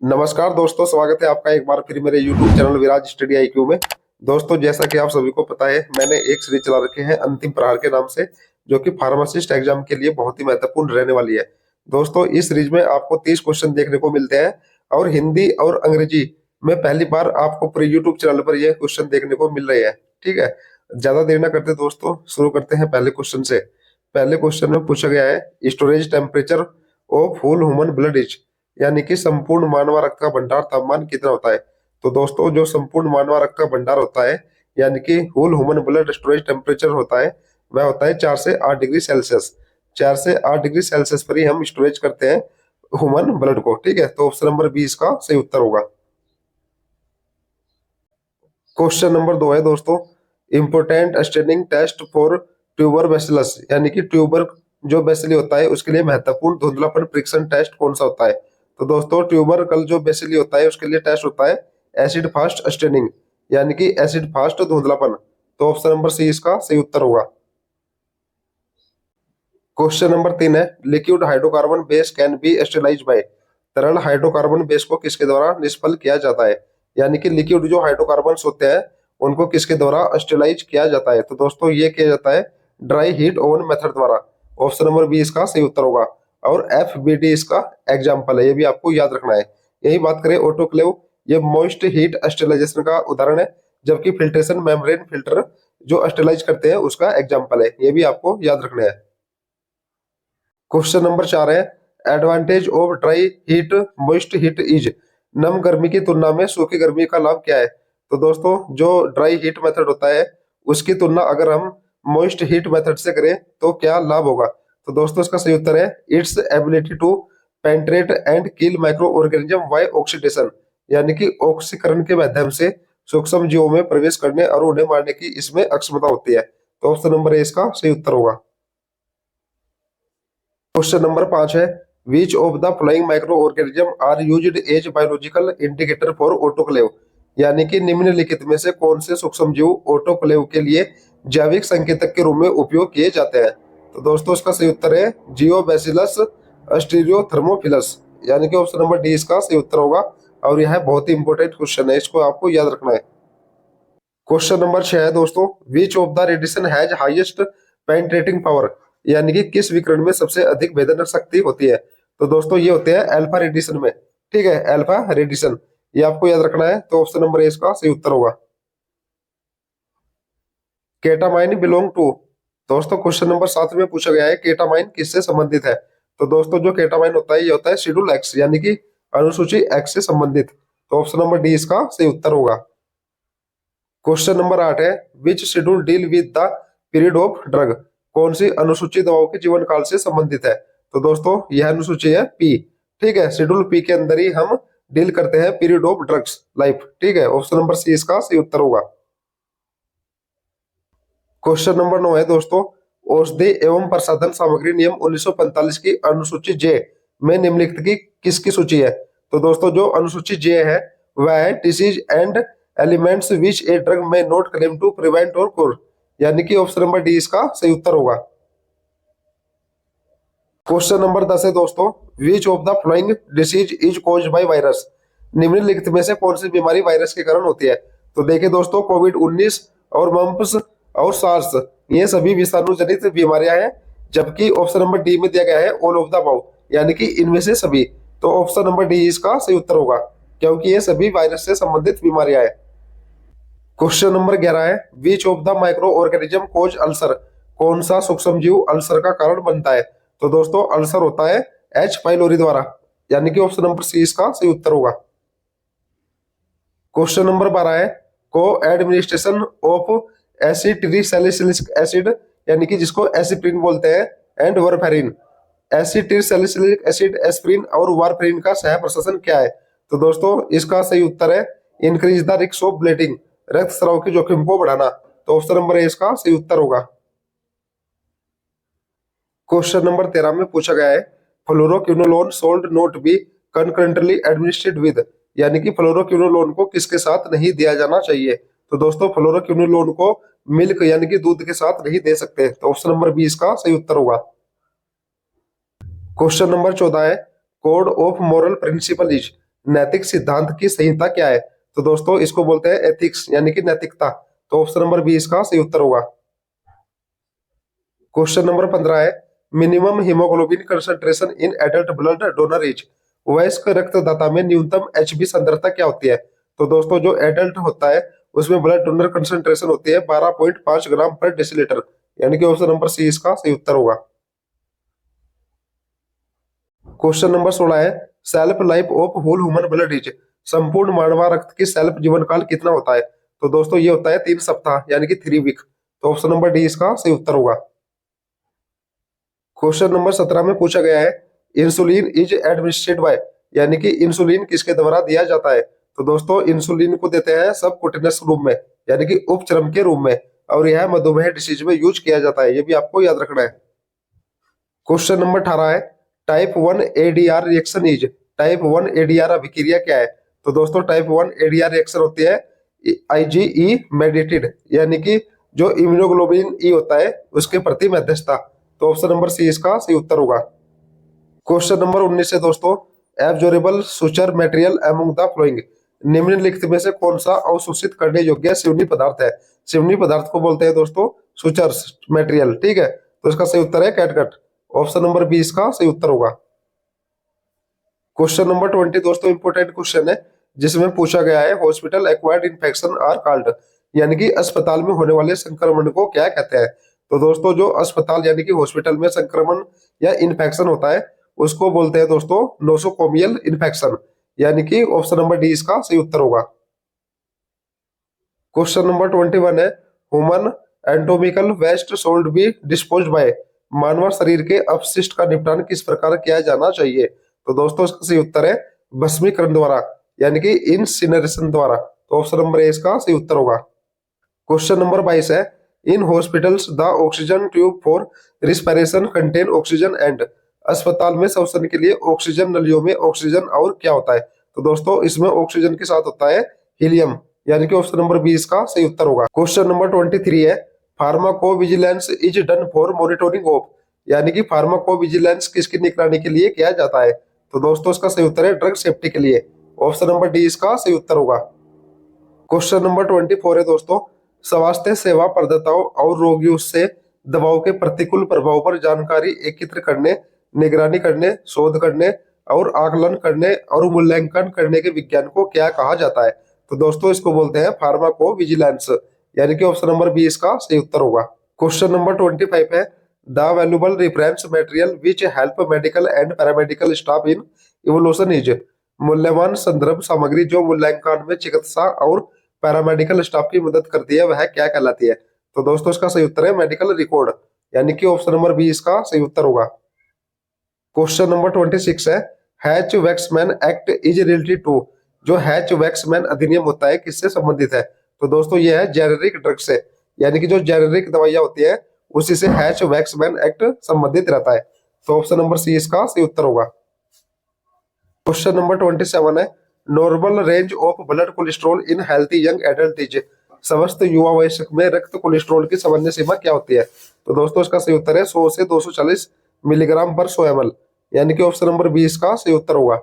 नमस्कार दोस्तों, स्वागत है आपका एक बार फिर मेरे YouTube चैनल विराज स्टडी IQ में। दोस्तों, जैसा कि आप सभी को पता है, मैंने एक सीरीज चला रखी है अंतिम प्रहार के नाम से, जो कि फार्मासिस्ट एग्जाम के लिए बहुत ही महत्वपूर्ण रहने वाली है। दोस्तों, इस सीरीज में आपको 30 क्वेश्चन देखने को मिलते हैं और हिंदी और अंग्रेजी में पहली बार आपको पूरे यूट्यूब चैनल पर यह क्वेश्चन देखने को मिल रहे हैं। ठीक है, ज्यादा देर ना करते दोस्तों, शुरू करते हैं पहले क्वेश्चन से। पहले क्वेश्चन में पूछा गया है, storage temperature of whole human blood is, यानी कि संपूर्ण मानव रक्त का भंडार तापमान कितना होता है। तो दोस्तों, जो संपूर्ण मानव रक्त का भंडार होता है, यानी कि whole human blood storage temperature होता है, वह होता है 4 से 8 डिग्री सेल्सियस। 4 से 8 डिग्री सेल्सियस पर ही हम स्टोरेज करते हैं ह्यूमन ब्लड को। ठीक है, तो ऑप्शन नंबर 20 का सही उत्तर होगा। क्वेश्चन नंबर 2 है दोस्तों, important staining test for tuber bacillus, यानी कि ट्यूबर जो बेसिली होता है उसके लिए महत्वपूर्ण धुंधलापन परीक्षण टेस्ट कौन सा होता है। तो दोस्तों, ट्यूबर कल जो बेसिली होता है उसके लिए टेस्ट होता है एसिड फास्ट स्टेनिंग, यानी कि एसिड फास्ट धुंधलापन। तो ऑप्शन नंबर सी इसका सही उत्तर होगा। क्वेश्चन नंबर 3 है, liquid hydrocarbon base can be sterilise by, तरल हाइड्रोकार्बन बेस को किसके द्वारा निष्फल किया जाता है। यानी कि लिक्विड जो हाइड्रोकार्बन होते हैं उनको किसके द्वारा स्टेलाइज किया जाता है। तो दोस्तों, ये किया जाता है ड्राई हीट ओवन मेथड द्वारा। ऑप्शन नंबर बी इसका सही उत्तर होगा। और FBD इसका एग्जाम्पल है, ये भी आपको याद रखना है। यही बात करें ऑटोक्लेव, ये मॉइस्ट हीट स्टेलाइजेशन का उदाहरण है, जबकि फिल्ट्रेशन मेम्ब्रेन फिल्टर जो स्टेलाइज करते हैं उसका एग्जाम्पल है। ये भी आपको याद रखना है। क्वेश्चन नंबर 4 है, advantage of dry heat moist heat is, नम गर्मी की तुलना में सूखी गर्मी का लाभ क्या है। तो दोस्तों, जो ड्राई हीट मेथड होता है उसकी तुलना अगर हम मॉइस्ट हीट मेथड से करें तो क्या लाभ होगा। तो दोस्तों, इसका सही उत्तर है its ability to penetrate and kill micro organism by oxidation, यानी कि ऑक्सीकरण के माध्यम से सूक्ष्म जीवों में प्रवेश करने और उन्हें मारने की इसमें अक्षमता होती है। तो ऑप्शन नंबर ए इसका सही उत्तर होगा। क्वेश्चन नंबर 5 है, which of the flying micro organism are used as biological indicator for autoclave, यानी कि निम्नलिखित में से कौन से सूक्ष्म जीव ऑटोक्लेव के लिए जैविक संकेतक के रूप में उपयोग किए जाते हैं। तो दोस्तों, इसका सही उत्तर है जियोबैसिलस स्टीरियोथर्मोफिलस, यानी कि ऑप्शन नंबर डी इसका सही उत्तर होगा। और यह बहुत ही इंपॉर्टेंट क्वेश्चन है, इसको आपको याद रखना है। क्वेश्चन नंबर 6 है दोस्तों, विच of the radiation has highest penetrating power, यानी कि किस विकिरण में सबसे अधिक भेदन शक्ति होती है। तो दोस्तों, ये होते हैं अल्फा रेडिएशन में। ठीक है, अल्फा रेडिएशन, ये आपको याद रखना है। तो ऑप्शन नंबर ए इसका सही उत्तर होगा। केटामाइन बिलोंग टू, दोस्तों क्वेश्चन नंबर 7 में पूछा गया है केटामाइन किससे संबंधित है। तो दोस्तों, जो केटामाइन होता है ये होता है शेड्यूल एक्स, यानी कि अनुसूची एक्स से संबंधित। तो ऑप्शन नंबर डी इसका सही उत्तर होगा। क्वेश्चन नंबर 8 है, which schedule deal with the period of drug, कौन सी अनुसूची दवाओं के जीवन काल से संबंधित है। तो दोस्तों, यह अनुसूची है पी। ठीक है, शेड्यूल पी के अंदर ही हम डील करते हैं पीरियड ऑफ ड्रग्स लाइफ। ठीक है, ऑप्शन नंबर सी इसका सही उत्तर होगा। क्वेश्चन नंबर 9 है दोस्तों, औषधि एवं प्रसाधन सामग्री नियम 1945 की अनुसूची जे में निम्नलिखित की किसकी सूची है। तो दोस्तों, जो अनुसूची जे है वह है disease and elements which a drug में नॉट क्लेम टू प्रिवेंट और क्योर, यानी कि ऑप्शन नंबर डी इसका सही उत्तर होगा। क्वेश्चन नंबर 10 है दोस्तों, विच of the flowing disease is caused by virus, निम्नलिखित में से कौन सी बीमारी वायरस के कारण होती है। तो देखिए दोस्तों, कोविड-19 और मम्प्स और सार्स, ये सभी विषाणु जनित बीमारियां हैं, जबकि ऑप्शन नंबर डी में दिया गया है ऑल ऑफ द अबव, यानी कि इनमें से सभी। तो ऑप्शन नंबर डी इसका सही उत्तर होगा, क्योंकि ये सभी वायरस से संबंधित बीमारियां हैं। क्वेश्चन नंबर 11 है, which of the micro organism cause ulcer, कौन सा सूक्ष्म जीव अल्सर का कारण बनता है। तो दोस्तों, अल्सर होता है एच पाइलोरी द्वारा, यानी कि ऑप्शन नंबर सी इसका सही उत्तर होगा। क्वेश्चन नंबर 12 है, को एडमिनिस्ट्रेशन ऑफ एसिटिलिसैलिसिलिक एसिड, यानी कि जिसको एसिप्रिन बोलते हैं, एंड वारफेरिन, एसिटिलिसैलिसिलिक एसिड एस्प्रिन और वारफेरिन का सह प्रशासन क्या है। तो दोस्तों, इसका सही उत्तर है increase the risk of bleeding, रक्त स्राव के जोखिम को बढ़ाना। तो ऑप्शन नंबर ए इसका सही उत्तर होगा। क्वेश्चन नंबर 13 में पूछा गया है, fluoroquinolone should not be concurrently administered with, यानी कि फ्लोरोक्विनोलोन को किसके साथ नहीं दिया जाना चाहिए। तो दोस्तों, फ्लोरोक्विनोलोन को मिल्क यानी कि दूध के साथ नहीं दे सकते। तो ऑप्शन नंबर बी इसका सही उत्तर होगा। क्वेश्चन नंबर 14 है, code of moral principle is, नैतिक सिद्धांत की संहिता क्या है? तो दोस्तों इसको बोलते हैं एथिक्स, यानी कि नैतिकता। तो ऑप्शन नंबर बी इसका सही उत्तर होगा। क्वेश्चन नंबर 15 है, minimum haemoglobin concentration in adult blood donor is. वयस्क रक्तदाता में न्यूनतम एचबी सांद्रता क्या होती है? तो दोस्तों जो एडल्ट होता है उसमें ब्लड डोनर कंसंट्रेशन होती है 12.5 ग्राम पर डेसीलीटर, यानी कि ऑप्शन नंबर सी इसका सही उत्तर होगा। क्वेश्चन नंबर 16 है, shelf life of whole human blood is. संपूर्ण मानव रक्त की सेल्फ जीवन काल कितना होता है? तो दोस्तों ये होता है 3 सप्ताह, यानी कि 3 वीक। तो ऑप्शन नंबर डी इसका सही उत्तर होगा। क्वेश्चन नंबर 17 में पूछा गया है, इंसुलिन इज एडमिनिस्ट्रेड बाय, यानी कि इंसुलिन किसके द्वारा दिया जाता है? तो दोस्तों इंसुलिन को देते हैं सब कुटिनस रूप में, यानी कि उपचर्म के रूप में, और यह मधुमेह डिसीज में यूज किया जाता है, ये भी आपको याद रखना है। क्वेश्चन नंबर 18 है, type 1 ADR reaction is. Type 1 ADR अभिक्रिया क्या है? तो दोस्तों टाइप 1 एडीआर रिएक्शन होती है आईजीई मेडिटेड, यानी कि जो इम्यूनोग्लोबिन ई होता है उसके प्रति मध्यस्थता। तो ऑप्शन नंबर सी इसका सही उत्तर होगा। क्वेश्चन नंबर 19 है दोस्तों, absorbable suture material among the flowing. निम्नलिखित में से कौन सा अवशोषित करने योग्य सिवनी पदार्थ है? सिवनी पदार्थ को बोलते हैं दोस्तों सुचर मटेरियल, ठीक है। तो इसका सही उत्तर है कैटगट, ऑप्शन नंबर बी इसका सही उत्तर होगा। क्वेश्चन नंबर 20 दोस्तों इंपोर्टेंट क्वेश्चन है, जिसमें पूछा गया है hospital acquired infection are called, यानी कि अस्पताल में होने वाले संक्रमण को क्या कहते हैं? तो दोस्तों जो अस्पताल यानी कि हॉस्पिटल में संक्रमण या इन्फेक्शन होता है उसको बोलते हैं दोस्तों नोसोकोमियल इन्फेक्शन, यानी कि ऑप्शन नंबर डी इसका सही उत्तर होगा। क्वेश्चन नंबर 21 है, human anatomical waste should be dispose by. मानव शरीर के अपशिष्ट का निपटान किस प्रकार किया जाना चाहिए? तो दोस्तों इसका सही उत्तर है भस्मीकरण द्वारा, यानी कि इंसिनरेशन द्वारा। तो ऑप्शन नंबर ए इसका सही उत्तर होगा। क्वेश्चन नंबर 22 है, in hospitals the oxygen tube for respiration contain oxygen and. अस्पताल में श्वसन के लिए ऑक्सीजन नलियों में ऑक्सीजन और क्या होता है? तो दोस्तों इसमें ऑक्सीजन के साथ होता है हीलियम, यानी कि ऑप्शन नंबर बी इसका सही उत्तर होगा। क्वेश्चन नंबर 23 है, pharmacovigilance is done for monitoring of, यानी कि फार्माकोविजिलेंस किसकी निगरानी के लिए किया जाता है? तो दोस्तों इसका सही उत्तर है ड्रग सेफ्टी के लिए, ऑप्शन नंबर डी इसका सही उत्तर होगा। क्वेश्चन नंबर 24 है दोस्तों, स्वास्थ्य सेवा प्रदाताओं और रोगियों से दवाओं के प्रतिकूल प्रभाव पर जानकारी एकत्र करने, निगरानी करने, शोध करने और आकलन करने और मूल्यांकन करने के विज्ञान को क्या कहा जाता है? तो दोस्तों इसको बोलते हैं फार्माकोविजिलेंस, यानी कि ऑप्शन नंबर बी इसका सही उत्तर होगा। क्वेश्चन नंबर 25 है, the valuable reference material which help medical and paramedical staff in evolution is. मूल्यवान संदर्भ सामग्री जो मूल्यांकन में चिकित्सा और पैरामेडिकल स्टाफ की मदद करती है वह क्या कहलाती है? तो दोस्तों इसका सही उत्तर है मेडिकल रिकॉर्ड, यानी कि ऑप्शन नंबर बी इसका सही उत्तर होगा। क्वेश्चन नंबर 26 है, Hatch Waxman act is related to. जो हैच वैक्समैन अधिनियम होता है किससे संबंधित है? तो दोस्तों यह है जेनेरिक ड्रग से, यानी कि जो जेनेरिक दवाइयां होती है उसी से हैच वैक्समैन एक्ट संबंधित रहता है। तो ऑप्शन नंबर सी इसका सही उत्तर होगा। क्वेश्चन नंबर 27 है, normal range of blood cholesterol in healthy young adult is. स्वस्थ युवा वयस्क में रक्त कोलेस्ट्रॉल की सामान्य सीमा क्या होती है? तो दोस्तों इसका सही उत्तर है 100 से 240 मिलीग्राम पर 100 ml, यानी कि ऑप्शन नंबर बी इसका सही उत्तर होगा।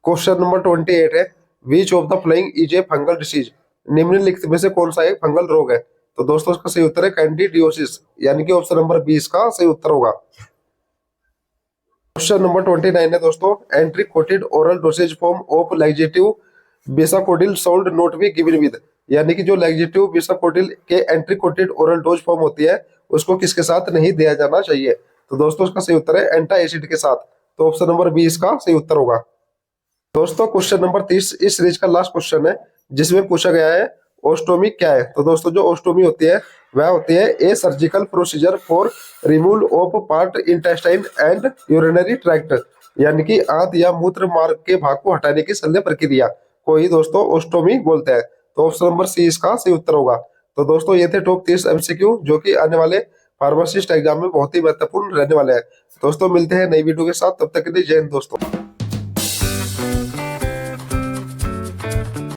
क्वेश्चन नंबर 28 है, which of the following is a fungal disease. निम्नलिखित में से कौन सा एक फंगल रोग है? तो दोस्तों इसका सही उत्तर है कैंडिडियोसिस, यानी कि ऑप्शन नंबर बी इसका सही उत्तर होगा। क्वेश्चन नंबर 29 है दोस्तों, enteric coated oral dosage form of laxative bisacodyl should not be given with, यानी कि जो लैक्सेटिव बेसाकोडिल के enteric coated oral dose form होती है उसको किसके साथ नहीं दिया जाना चाहिए? तो दोस्तों इसका सही उत्तर है एंटा एसिड के साथ। तो ऑप्शन नंबर बी इसका सही उत्तर होगा। दोस्तों क्वेश्चन नंबर 30 इस सीरीज का लास्ट क्वेश्चन है, जिसमें पूछा गया है ओस्टोमी क्या है? तो दोस्तों जो ओस्टोमी होती है वह होती है ए surgical procedure for removal of part intestine and urinary tract, यानी कि आंत या मूत्र मार्ग के भाग को हटाने की शल्य प्रक्रिया को ही दोस्तों ओस्टोमी बोलते हैं। तो ऑप्शन नंबर सी इसका सही उत्तर होगा। तो दोस्तों ये थे टॉप 30 एमसीक्यू जो कि आने वाले फार्मासिस्ट एग्जाम में बहुत ही महत्वपूर्ण रहने वाले हैं। दोस्तों मिलते हैं नई वीडियो के साथ, तब तक के लिए जय हिंद दोस्तों।